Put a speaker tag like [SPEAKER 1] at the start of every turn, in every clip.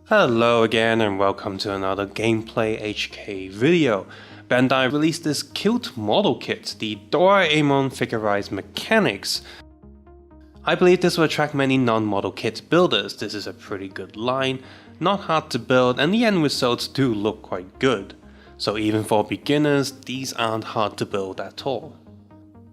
[SPEAKER 1] Hello again and welcome to another GameplayHK video. Bandai released this cute model kit, the Doraemon Figurized Mechanics. I believe this will attract many non-model kit builders. This is a pretty good line, not hard to build, and the end results do look quite good. So even for beginners, these aren't hard to build at all.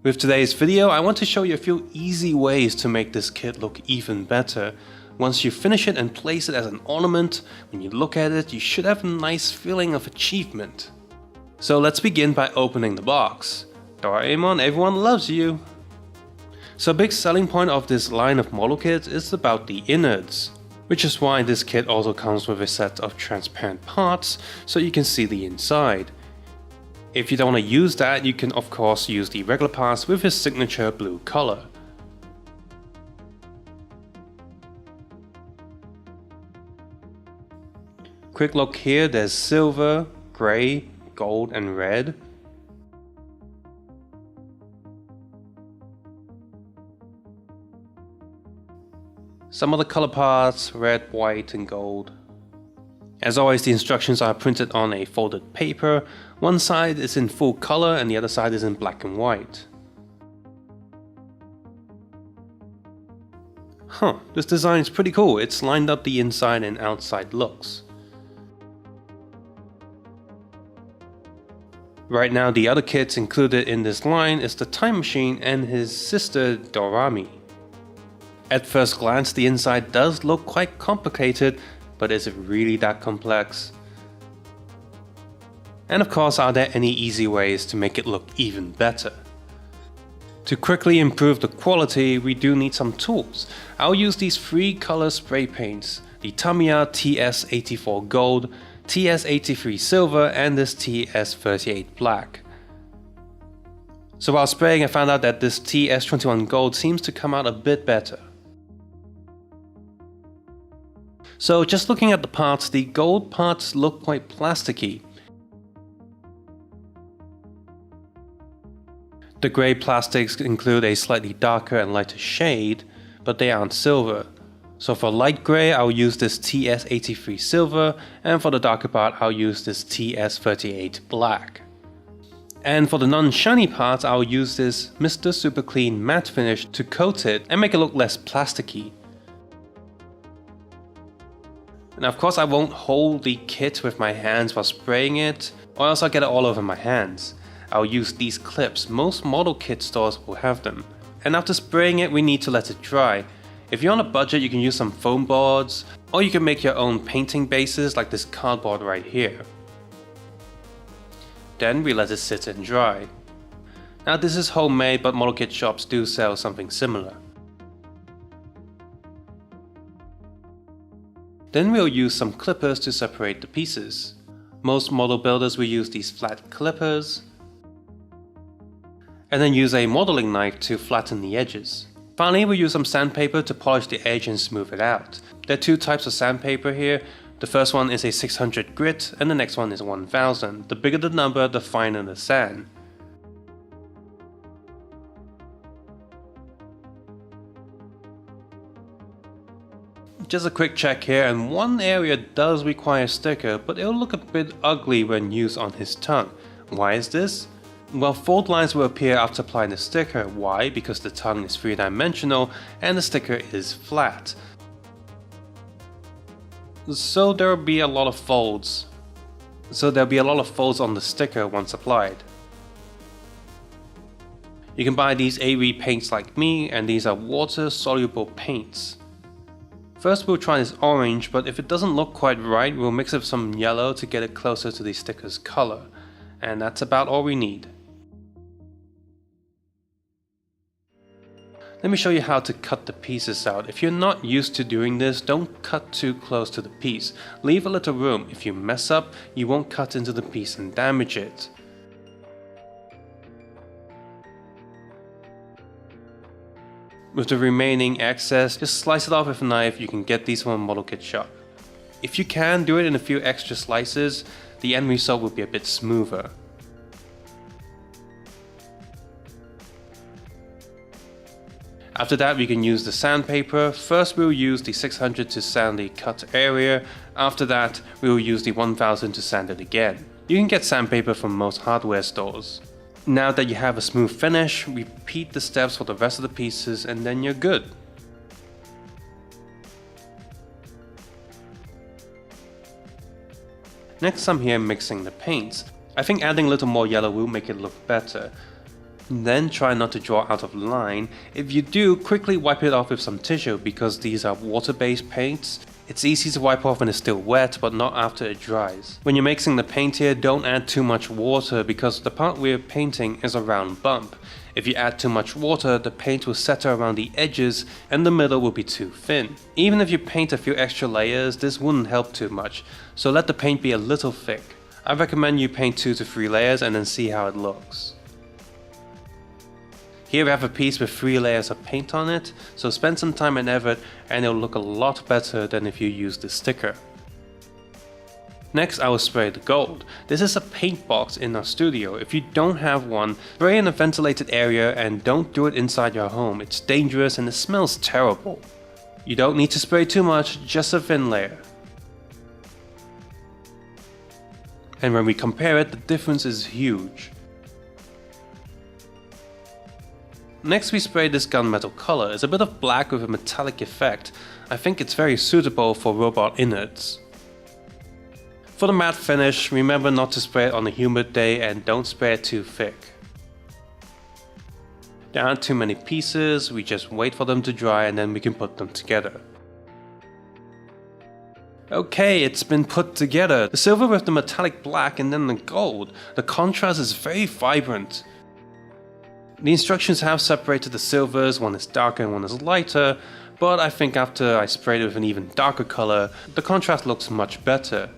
[SPEAKER 1] With today's video, I want to show you a few easy ways to make this kit look even better. Once you finish it and place it as an ornament, when you look at it, you should have a nice feeling of achievement. So let's begin by opening the box. Doraemon, everyone loves you! So a big selling point of this line of model kits is about the innards, which is why this kit also comes with a set of transparent parts so you can see the inside. If you don't want to use that, you can of course use the regular parts with his signature blue color. Quick look here, there's silver, grey, gold and red. Some of the color parts, red, white and gold. As always, the instructions are printed on a folded paper. One side is in full color and the other side is in black and white. This design is pretty cool. It's lined up the inside and outside looks. Right now, the other kits included in this line is the Time Machine and his sister Dorami. At first glance, the inside does look quite complicated, but is it really that complex? And of course, are there any easy ways to make it look even better? To quickly improve the quality, we do need some tools. I'll use these 3 color spray paints, the Tamiya TS84 Gold, TS83 Silver and this TS38 Black. So while spraying, I found out that this TS21 Gold seems to come out a bit better. So just looking at the parts, the gold parts look quite plasticky. The grey plastics include a slightly darker and lighter shade, but they aren't silver. So for light grey, I'll use this TS83 Silver, and for the darker part, I'll use this TS38 Black. And for the non-shiny parts, I'll use this Mr. Super Clean matte finish to coat it and make it look less plasticky. And of course, I won't hold the kit with my hands while spraying it, or else I'll get it all over my hands. I'll use these clips. Most model kit stores will have them. And after spraying it, we need to let it dry. If you're on a budget, you can use some foam boards, or you can make your own painting bases like this cardboard right here. Then we let it sit and dry. Now this is homemade, but model kit shops do sell something similar. Then we'll use some clippers to separate the pieces. Most model builders will use these flat clippers, and then use a modeling knife to flatten the edges. Finally, we'll use some sandpaper to polish the edge and smooth it out. There are 2 types of sandpaper here. The first one is a 600 grit and the next one is 1000. The bigger the number, the finer the sand. Just a quick check here, and one area does require sticker, but it'll look a bit ugly when used on his tongue. Why is this? Well, fold lines will appear after applying the sticker. Why? Because the tongue is 3-dimensional and the sticker is flat. So there'll be a lot of folds. on the sticker once applied. You can buy these AV paints like me, and these are water soluble paints. First we'll try this orange, but if it doesn't look quite right, we'll mix it with some yellow to get it closer to the sticker's color. And that's about all we need. Let me show you how to cut the pieces out. If you're not used to doing this, don't cut too close to the piece. Leave a little room. If you mess up, you won't cut into the piece and damage it. With the remaining excess, just slice it off with a knife. You can get these from a model kit shop. If you can, do it in a few extra slices. The end result will be a bit smoother. After that, we can use the sandpaper. First, we'll use the 600 to sand the cut area. After that, we'll use the 1000 to sand it again. You can get sandpaper from most hardware stores. Now that you have a smooth finish, repeat the steps for the rest of the pieces and then you're good. Next, I'm here mixing the paints. I think adding a little more yellow will make it look better. Then try not to draw out of line. If you do, quickly wipe it off with some tissue because these are water-based paints. It's easy to wipe off when it's still wet, but not after it dries. When you're mixing the paint here, don't add too much water because the part we're painting is a round bump. If you add too much water, the paint will settle around the edges and the middle will be too thin. Even if you paint a few extra layers, this wouldn't help too much, so let the paint be a little thick. I recommend you paint 2 to 3 layers and then see how it looks. Here we have a piece with 3 layers of paint on it, so spend some time and effort and it'll look a lot better than if you use the sticker. Next, I will spray the gold. This is a paint box in our studio. If you don't have one, spray in a ventilated area and don't do it inside your home. It's dangerous and it smells terrible. You don't need to spray too much, just a thin layer. And when we compare it, the difference is huge. Next, we spray this gunmetal color. It's a bit of black with a metallic effect. I think it's very suitable for robot innards. For the matte finish, remember not to spray it on a humid day and don't spray it too thick. There aren't too many pieces, we just wait for them to dry and then we can put them together. Okay, it's been put together. The silver with the metallic black and then the gold. The contrast is very vibrant. The instructions have separated the silvers, one is darker and one is lighter, but I think after I sprayed it with an even darker color, the contrast looks much better.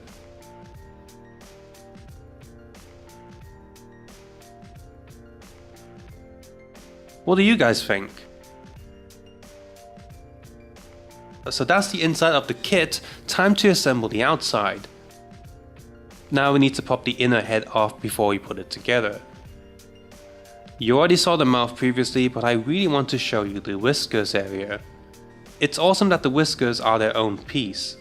[SPEAKER 1] What do you guys think? So that's the inside of the kit, time to assemble the outside. Now we need to pop the inner head off before we put it together. You already saw the mouth previously, but I really want to show you the whiskers area. It's awesome that the whiskers are their own piece.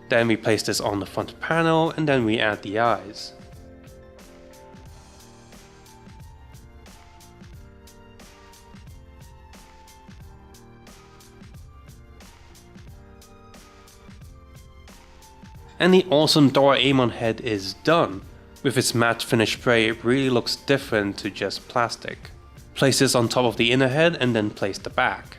[SPEAKER 1] Then we place this on the front panel and then we add the eyes. And the awesome Doraemon head is done. With its matte finish spray, it really looks different to just plastic. Place this on top of the inner head and then place the back.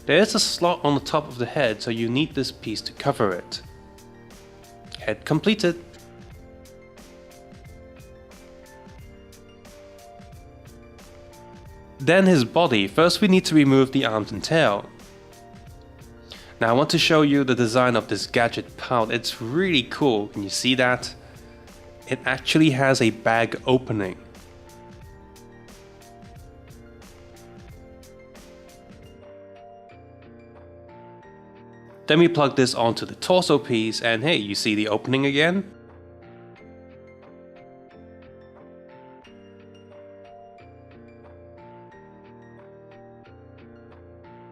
[SPEAKER 1] There is a slot on the top of the head, so you need this piece to cover it. Head completed. Then his body. First we need to remove the arms and tail. Now I want to show you the design of this gadget pouch. It's really cool. Can you see that? It actually has a bag opening. Then we plug this onto the torso piece and hey, you see the opening again?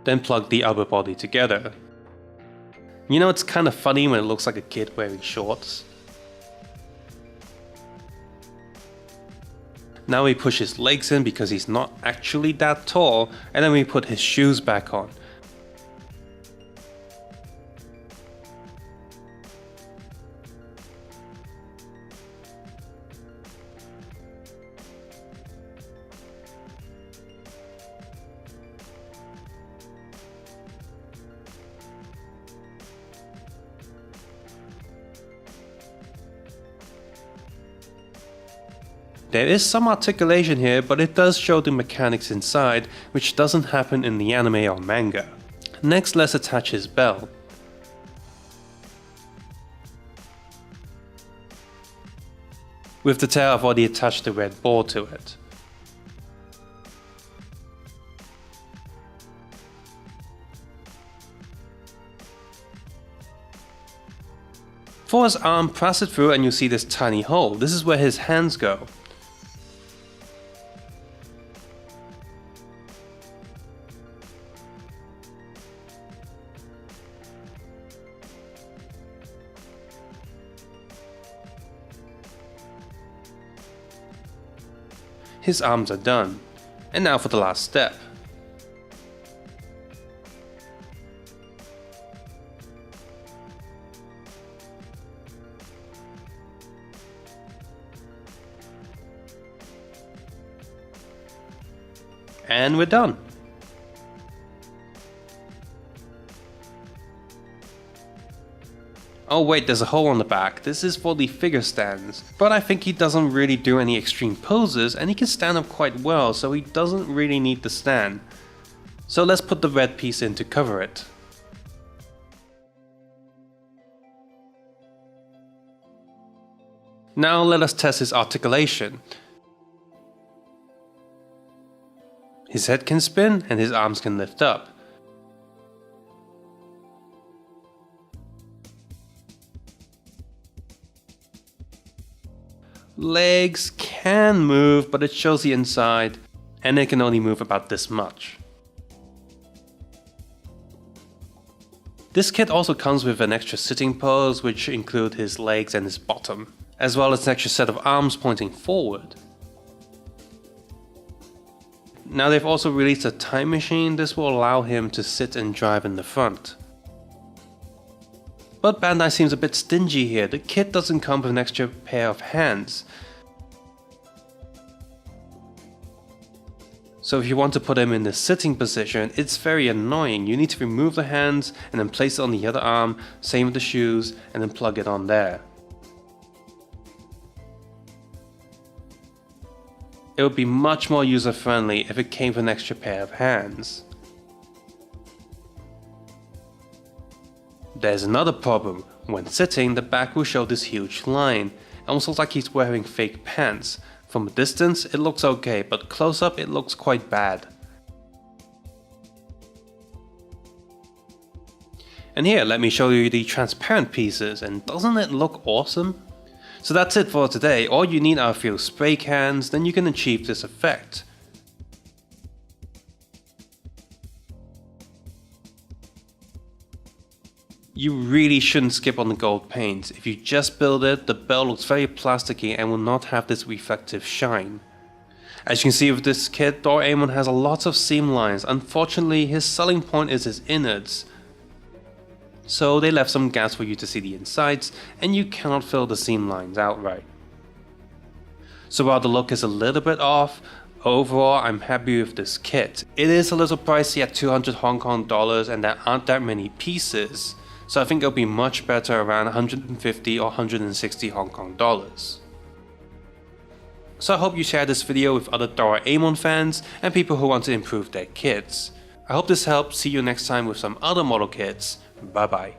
[SPEAKER 1] Then plug the upper body together. You know, it's kind of funny when it looks like a kid wearing shorts. Now we push his legs in because he's not actually that tall, and then we put his shoes back on. There is some articulation here, but it does show the mechanics inside, which doesn't happen in the anime or manga. Next, let's attach his bell. With the tail, I've already attached the red ball to it. For his arm, press it through and you'll see this tiny hole. This is where his hands go. His arms are done. And now for the last step. And we're done. Oh wait, there's a hole on the back. This is for the figure stands. But I think he doesn't really do any extreme poses and he can stand up quite well, so he doesn't really need the stand. So let's put the red piece in to cover it. Now let us test his articulation. His head can spin and his arms can lift up. Legs can move, but it shows the inside and it can only move about this much. This kit also comes with an extra sitting pose, which include his legs and his bottom, as well as an extra set of arms pointing forward. Now they've also released a time machine. This will allow him to sit and drive in the front. But Bandai seems a bit stingy here. The kit doesn't come with an extra pair of hands. So if you want to put him in the sitting position, it's very annoying. You need to remove the hands and then place it on the other arm, same with the shoes, and then plug it on there. It would be much more user-friendly if it came with an extra pair of hands. There's another problem. When sitting, the back will show this huge line. It almost looks like he's wearing fake pants. From a distance, it looks okay, but close up, it looks quite bad. And here, let me show you the transparent pieces, and doesn't it look awesome? So that's it for today. All you need are a few spray cans, then you can achieve this effect. You really shouldn't skip on the gold paint. If you just build it, the bell looks very plasticky and will not have this reflective shine. As you can see with this kit, Doraemon has a lot of seam lines. Unfortunately, his selling point is his innards. So they left some gaps for you to see the insides, and you cannot fill the seam lines outright. So while the look is a little bit off, overall I'm happy with this kit. It is a little pricey at 200 Hong Kong dollars and there aren't that many pieces, so I think it'll be much better around 150 or 160 Hong Kong dollars. So I hope you share this video with other Doraemon fans and people who want to improve their kits. I hope this helped. See you next time with some other model kits. Bye bye.